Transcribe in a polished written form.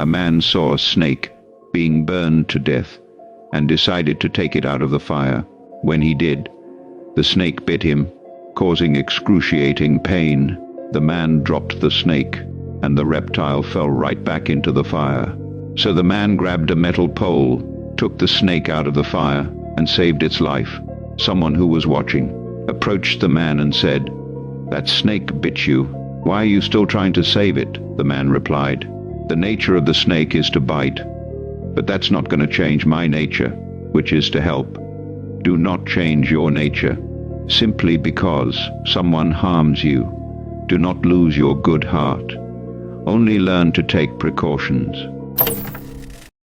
a man saw a snake being burned to death and decided to take it out of the fire. When he did, the snake bit him, causing excruciating pain. The man dropped the snake, and the reptile fell right back into the fire. So the man grabbed a metal pole, took the snake out of the fire, and saved its life. Someone who was watching approached the man and said, "That snake bit you. Why are you still trying to save it?" The man replied, "The nature of the snake is to bite, but that's not going to change my nature, which is to help. Do not change your nature simply because someone harms you. Do not lose your good heart. Only learn to take precautions."